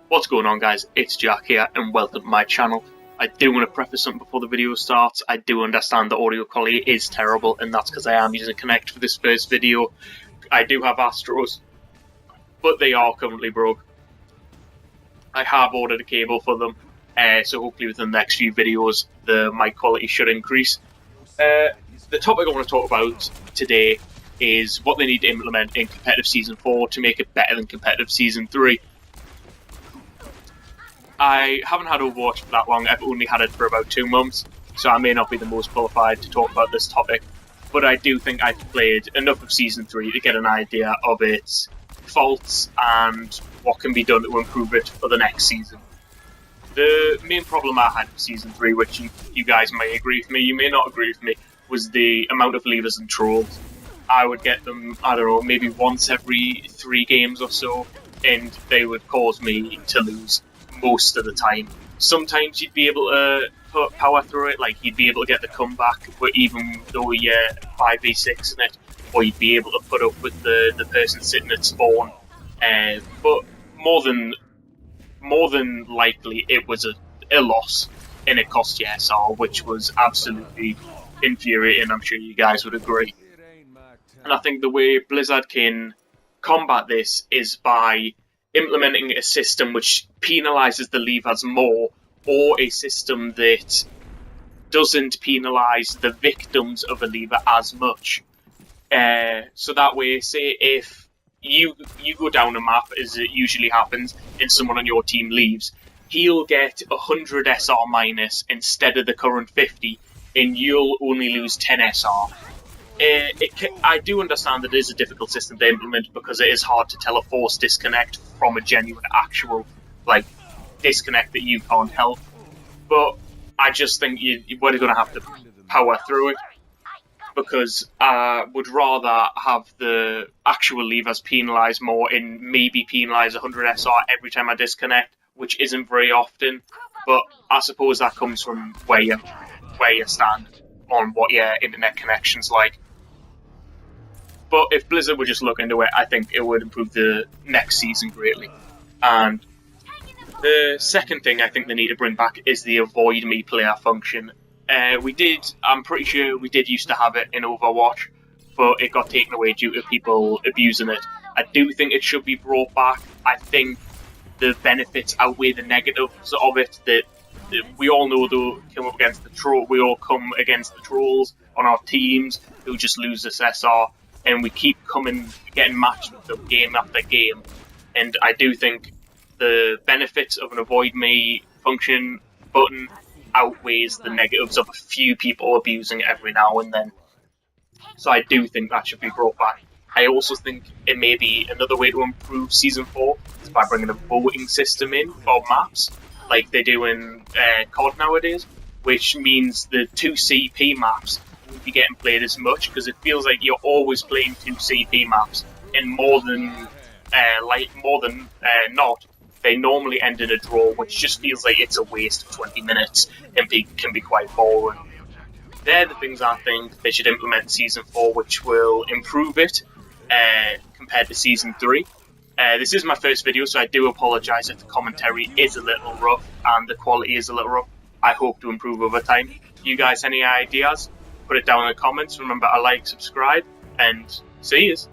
What's going on, guys? It's Jack here and welcome to my channel. I do want to preface something before the video starts. I do understand the audio quality is terrible, and that's because I am using Connect for this first video. I do have Astros, but they are currently broke. I have ordered a cable for them, so hopefully within the next few videos the mic quality should increase. The topic I want to talk about today is what they need to implement in competitive Season 4 to make it better than competitive Season 3. I haven't had Overwatch for that long. I've only had it for about 2 months, so I may not be the most qualified to talk about this topic, but I do think I've played enough of Season 3 to get an idea of its faults and what can be done to improve it for the next season. The main problem I had with Season 3, which you guys may agree with me, you may not agree with me, was the amount of levers and trolls. I would get them, I don't know, maybe once every 3 games or so, and they would cause me to lose most of the time. Sometimes you'd be able to put power through it, like you'd be able to get the comeback, but even though you're 5v6 in it, or you'd be able to put up with the person sitting at spawn. But more than likely, it was a loss, and it cost you SR, which was absolutely infuriating. I'm sure you guys would agree. And I think the way Blizzard can combat this is by implementing a system which penalises the levers more, or a system that doesn't penalise the victims of a lever as much. So that way, say if you go down a map, as it usually happens, and someone on your team leaves, he'll get 100 SR minus instead of the current 50, and you'll only lose 10 SR. I do understand that it is a difficult system to implement because it is hard to tell a forced disconnect from a genuine, actual, disconnect that you can't help. But I just think we're going to have to power through it, because I would rather have the actual levers penalised more and maybe penalise 100 SR every time I disconnect, which isn't very often. But I suppose that comes from where you stand on what your internet connection's like. But if Blizzard would just look into it, I think it would improve the next season greatly. And the second thing I think they need to bring back is the avoid me player function. I'm pretty sure we did used to have it in Overwatch, but it got taken away due to people abusing it. I do think it should be brought back. I think the benefits outweigh the negatives of it. That we all know, though, we all come against the trolls on our teams who just lose this SR. And we keep getting matched with them game after game. And I do think the benefits of an avoid me function button outweighs the negatives of a few people abusing it every now and then. So I do think that should be brought back. I also think it may be another way to improve Season 4 is by bringing a voting system in for maps, like they do in COD nowadays, which means the 2 CP maps won't be getting played as much, because it feels like you're always playing 2 CP maps, and more than not, they normally end in a draw, which just feels like it's a waste of 20 minutes and can be quite boring. They're the things I think they should implement in Season 4, which will improve it compared to Season 3. This is my first video, so I do apologise if the commentary is a little rough and the quality is a little rough. I hope to improve over time. You guys, any ideas? Put it down in the comments. Remember to like, subscribe, and see yous.